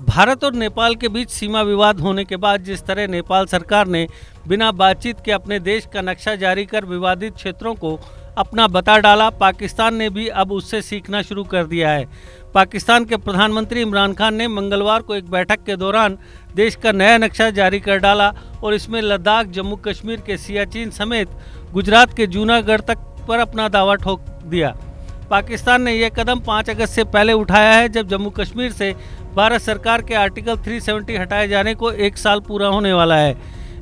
भारत और नेपाल के बीच सीमा विवाद होने के बाद जिस तरह नेपाल सरकार ने बिना बातचीत के अपने देश का नक्शा जारी कर विवादित क्षेत्रों को अपना बता डाला, पाकिस्तान ने भी अब उससे सीखना शुरू कर दिया है। पाकिस्तान के प्रधानमंत्री इमरान खान ने मंगलवार को एक बैठक के दौरान देश का नया नक्शा जारी कर डाला और इसमें लद्दाख, जम्मू कश्मीर के सियाचिन समेत गुजरात के जूनागढ़ तक पर अपना दावा ठोक दिया। पाकिस्तान ने यह कदम 5 अगस्त से पहले उठाया है, जब जम्मू कश्मीर से भारत सरकार के आर्टिकल 370 हटाए जाने को 1 साल पूरा होने वाला है।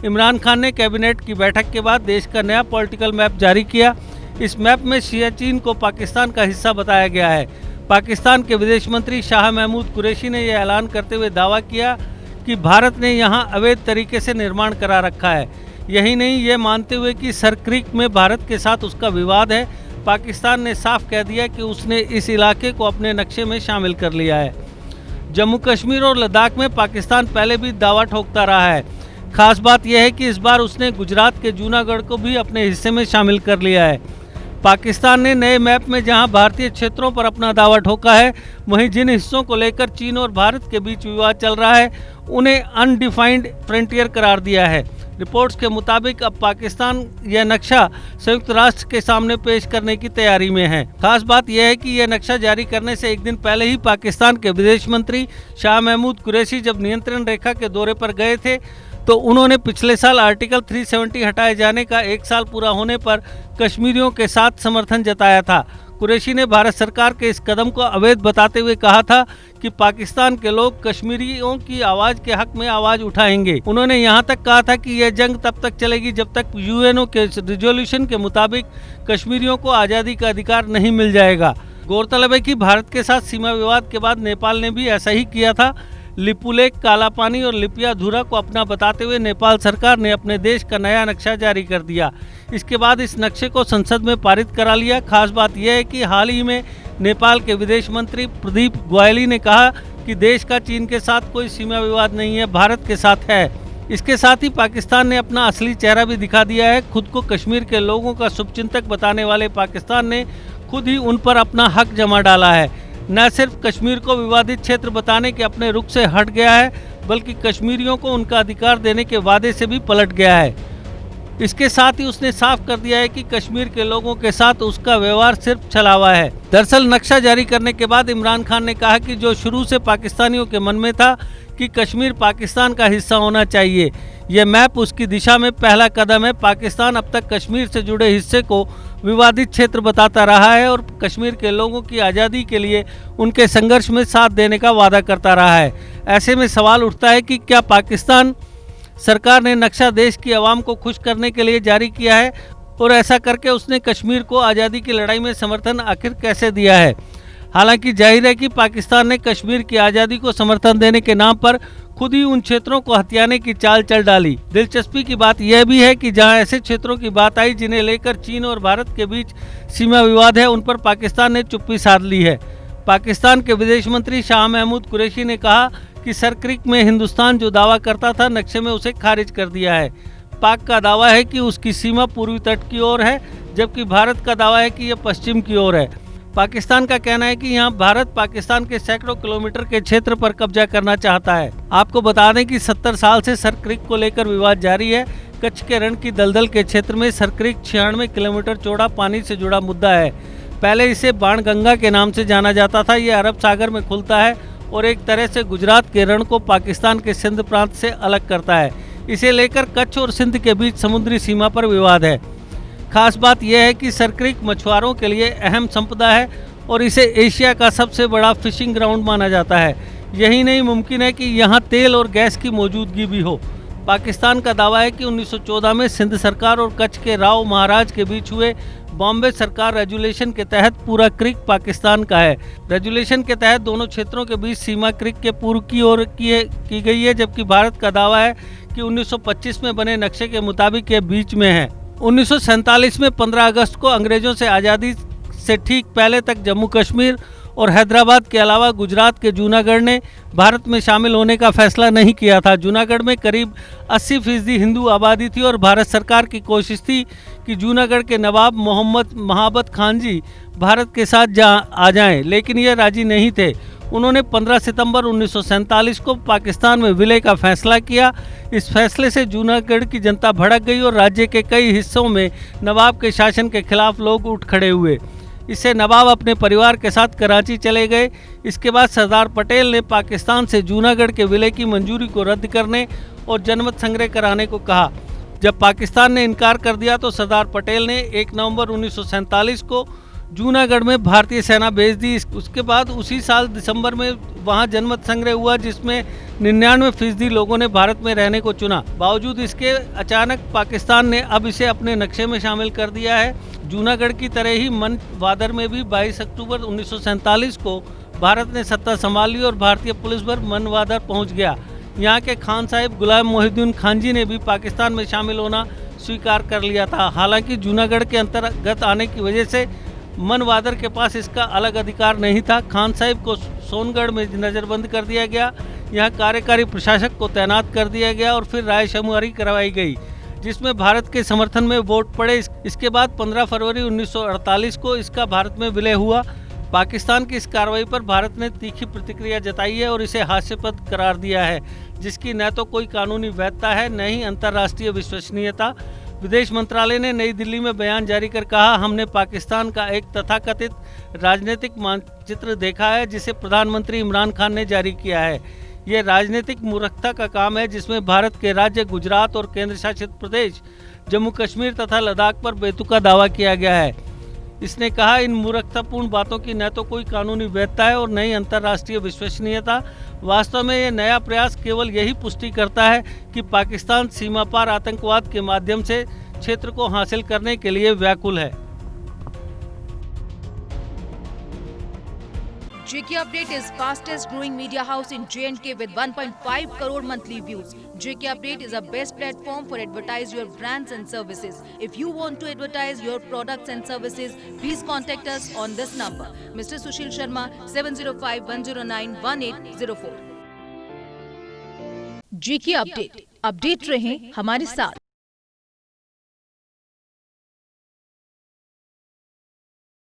इमरान खान ने कैबिनेट की बैठक के बाद देश का नया पॉलिटिकल मैप जारी किया। इस मैप में सियाचिन को पाकिस्तान का हिस्सा बताया गया है। पाकिस्तान के विदेश मंत्री शाह महमूद कुरैशी ने यह ऐलान करते हुए दावा किया कि भारत ने यहां अवैध तरीके से निर्माण करा रखा है। यही नहीं, ये मानते हुए कि सर क्रीक में भारत के साथ उसका विवाद है, पाकिस्तान ने साफ कह दिया कि उसने इस इलाके को अपने नक्शे में शामिल कर लिया है। जम्मू कश्मीर और लद्दाख में पाकिस्तान पहले भी दावा ठोकता रहा है। खास बात यह है कि इस बार उसने गुजरात के जूनागढ़ को भी अपने हिस्से में शामिल कर लिया है। पाकिस्तान ने नए मैप में जहां भारतीय क्षेत्रों पर अपना दावा ठोका है, वहीं जिन हिस्सों को लेकर चीन और भारत के बीच विवाद चल रहा है उन्हें अनडिफाइंड फ्रंटियर करार दिया है। रिपोर्ट्स के मुताबिक अब पाकिस्तान यह नक्शा संयुक्त राष्ट्र के सामने पेश करने की तैयारी में है। खास बात यह है कि यह नक्शा जारी करने से एक दिन पहले ही पाकिस्तान के विदेश मंत्री शाह महमूद कुरैशी जब नियंत्रण रेखा के दौरे पर गए थे तो उन्होंने पिछले साल आर्टिकल 370 हटाए जाने का 1 साल पूरा होने पर कश्मीरियों के साथ समर्थन जताया था। कुरैशी ने भारत सरकार के इस कदम को अवैध बताते हुए कहा था कि पाकिस्तान के लोग कश्मीरियों की आवाज़ के हक में आवाज़ उठाएंगे। उन्होंने यहां तक कहा था कि यह जंग तब तक चलेगी जब तक यूएनओ के रिजोल्यूशन के मुताबिक कश्मीरियों को आज़ादी का अधिकार नहीं मिल जाएगा। गौरतलब है कि भारत के साथ सीमा विवाद के बाद नेपाल ने भी ऐसा ही किया था। लिपुलेख, कालापानी और लिपियाधुरा को अपना बताते हुए नेपाल सरकार ने अपने देश का नया नक्शा जारी कर दिया। इसके बाद इस नक्शे को संसद में पारित करा लिया। खास बात यह है कि हाल ही में नेपाल के विदेश मंत्री प्रदीप ग्वायली ने कहा कि देश का चीन के साथ कोई सीमा विवाद नहीं है, भारत के साथ है। इसके साथ ही पाकिस्तान ने अपना असली चेहरा भी दिखा दिया है। खुद को कश्मीर के लोगों का शुभचिंतक बताने वाले पाकिस्तान ने खुद ही उन पर अपना हक जमा डाला है। न सिर्फ कश्मीर को विवादित क्षेत्र बताने के अपने रुख से हट गया है, बल्कि कश्मीरियों को उनका अधिकार देने के वादे से भी पलट गया है। इसके साथ ही उसने साफ कर दिया है कि कश्मीर के लोगों के साथ उसका व्यवहार सिर्फ छलावा है। दरअसल नक्शा जारी करने के बाद इमरान खान ने कहा कि जो शुरू से पाकिस्तानियों के मन में था कि कश्मीर पाकिस्तान का हिस्सा होना चाहिए, यह मैप उसकी दिशा में पहला कदम है। पाकिस्तान अब तक कश्मीर से जुड़े हिस्से को विवादित क्षेत्र बताता रहा है और कश्मीर के लोगों की आज़ादी के लिए उनके संघर्ष में साथ देने का वादा करता रहा है। ऐसे में सवाल उठता है कि क्या पाकिस्तान सरकार ने नक्शा देश की आवाम को खुश करने के लिए जारी किया है और ऐसा करके उसने कश्मीर को आज़ादी की लड़ाई में समर्थन आखिर कैसे दिया है। हालांकि जाहिर है कि पाकिस्तान ने कश्मीर की आज़ादी को समर्थन देने के नाम पर खुद ही उन क्षेत्रों को हथियाने की चाल चल डाली। दिलचस्पी की बात यह भी है कि जहां ऐसे क्षेत्रों की बात आई जिन्हें लेकर चीन और भारत के बीच सीमा विवाद है, उन पर पाकिस्तान ने चुप्पी साध ली है। पाकिस्तान के विदेश मंत्री शाह महमूद कुरैशी ने कहा कि सर क्रीक में हिंदुस्तान जो दावा करता था, नक्शे में उसे खारिज कर दिया है। पाक का दावा है कि उसकी सीमा पूर्वी तट की ओर है, जबकि भारत का दावा है कि यह पश्चिम की ओर है। पाकिस्तान का कहना है कि यहाँ भारत पाकिस्तान के सैकड़ों किलोमीटर के क्षेत्र पर कब्जा करना चाहता है। आपको बता दें कि 70 साल से सर क्रीक को लेकर विवाद जारी है। कच्छ के रण की दलदल के क्षेत्र में सर क्रीक 96 किलोमीटर चौड़ा पानी से जुड़ा मुद्दा है। पहले इसे बाणगंगा के नाम से जाना जाता था। ये अरब सागर में खुलता है और एक तरह से गुजरात के रण को पाकिस्तान के सिंध प्रांत से अलग करता है। इसे लेकर कच्छ और सिंध के बीच समुद्री सीमा पर विवाद है। खास बात यह है कि सर क्रीक मछुआरों के लिए अहम संपदा है और इसे एशिया का सबसे बड़ा फिशिंग ग्राउंड माना जाता है। यही नहीं, मुमकिन है कि यहाँ तेल और गैस की मौजूदगी भी हो। पाकिस्तान का दावा है कि 1914 में सिंध सरकार और कच्छ के राव महाराज के बीच हुए बॉम्बे सरकार रेजुलेशन के तहत पूरा क्रीक पाकिस्तान का है। रेजुलेशन के तहत दोनों क्षेत्रों के बीच सीमा क्रीक के पूर्व की ओर की गई है, जबकि भारत का दावा है कि 1925 में बने नक्शे के मुताबिक ये बीच में है। 1947 में 15 अगस्त को अंग्रेजों से आज़ादी से ठीक पहले तक जम्मू कश्मीर और हैदराबाद के अलावा गुजरात के जूनागढ़ ने भारत में शामिल होने का फैसला नहीं किया था। जूनागढ़ में करीब 80% हिंदू आबादी थी और भारत सरकार की कोशिश थी कि जूनागढ़ के नवाब मोहम्मद महाबत खान जी भारत के साथ आ जाएं, लेकिन ये राजी नहीं थे। उन्होंने 15 सितंबर 1947 को पाकिस्तान में विलय का फैसला किया। इस फैसले से जूनागढ़ की जनता भड़क गई और राज्य के कई हिस्सों में नवाब के शासन के खिलाफ लोग उठ खड़े हुए। इससे नवाब अपने परिवार के साथ कराची चले गए। इसके बाद सरदार पटेल ने पाकिस्तान से जूनागढ़ के विलय की मंजूरी को रद्द करने और जनमत संग्रह कराने को कहा। जब पाकिस्तान ने इनकार कर दिया तो सरदार पटेल ने 1 नवंबर 1947 को जूनागढ़ में भारतीय सेना भेज दी। उसके बाद उसी साल दिसंबर में वहां जनमत संग्रह हुआ, जिसमें 99% लोगों ने भारत में रहने को चुना। बावजूद इसके अचानक पाकिस्तान ने अब इसे अपने नक्शे में शामिल कर दिया है। जूनागढ़ की तरह ही मन वादर में भी 22 अक्टूबर 1947 को भारत ने सत्ता संभाल ली और भारतीय पुलिस बल मन वादर पहुँच गया। यहाँ के खान साहिब गुलाम मोहिउद्दीन खान जी ने भी पाकिस्तान में शामिल होना स्वीकार कर लिया था। हालांकि जूनागढ़ के अंतर्गत आने की वजह से मनवादर के पास इसका अलग अधिकार नहीं था। खान साहिब को सोनगढ़ में नज़रबंद कर दिया गया। यहाँ कार्यकारी प्रशासक को तैनात कर दिया गया और फिर रायशुमारी करवाई गई, जिसमें भारत के समर्थन में वोट पड़े। इसके बाद 15 फरवरी 1948 को इसका भारत में विलय हुआ। पाकिस्तान की इस कार्रवाई पर भारत ने तीखी प्रतिक्रिया जताई है और इसे हास्यास्पद करार दिया है, जिसकी न तो कोई कानूनी वैधता है न ही अंतर्राष्ट्रीय विश्वसनीयता। विदेश मंत्रालय ने नई दिल्ली में बयान जारी कर कहा, हमने पाकिस्तान का एक तथाकथित राजनीतिक मानचित्र देखा है जिसे प्रधानमंत्री इमरान खान ने जारी किया है। ये राजनीतिक मूर्खता का काम है जिसमें भारत के राज्य गुजरात और केंद्र शासित प्रदेश जम्मू कश्मीर तथा लद्दाख पर बेतुका दावा किया गया है। इसने कहा, इन मूर्खतापूर्ण बातों की न तो कोई कानूनी वैधता है और न ही अंतर्राष्ट्रीय विश्वसनीयता। वास्तव में ये नया प्रयास केवल यही पुष्टि करता है कि पाकिस्तान सीमा पार आतंकवाद के माध्यम से क्षेत्र को हासिल करने के लिए व्याकुल है। JK Update is fastest growing media house in J&K with 1.5 crore monthly views. JK Update is a best platform for advertise your brands and services. If you want to advertise your products and services, please contact us on this number. Mr. Sushil Sharma, 705-109-1804. JK Update. Update रहें हमारे साथ।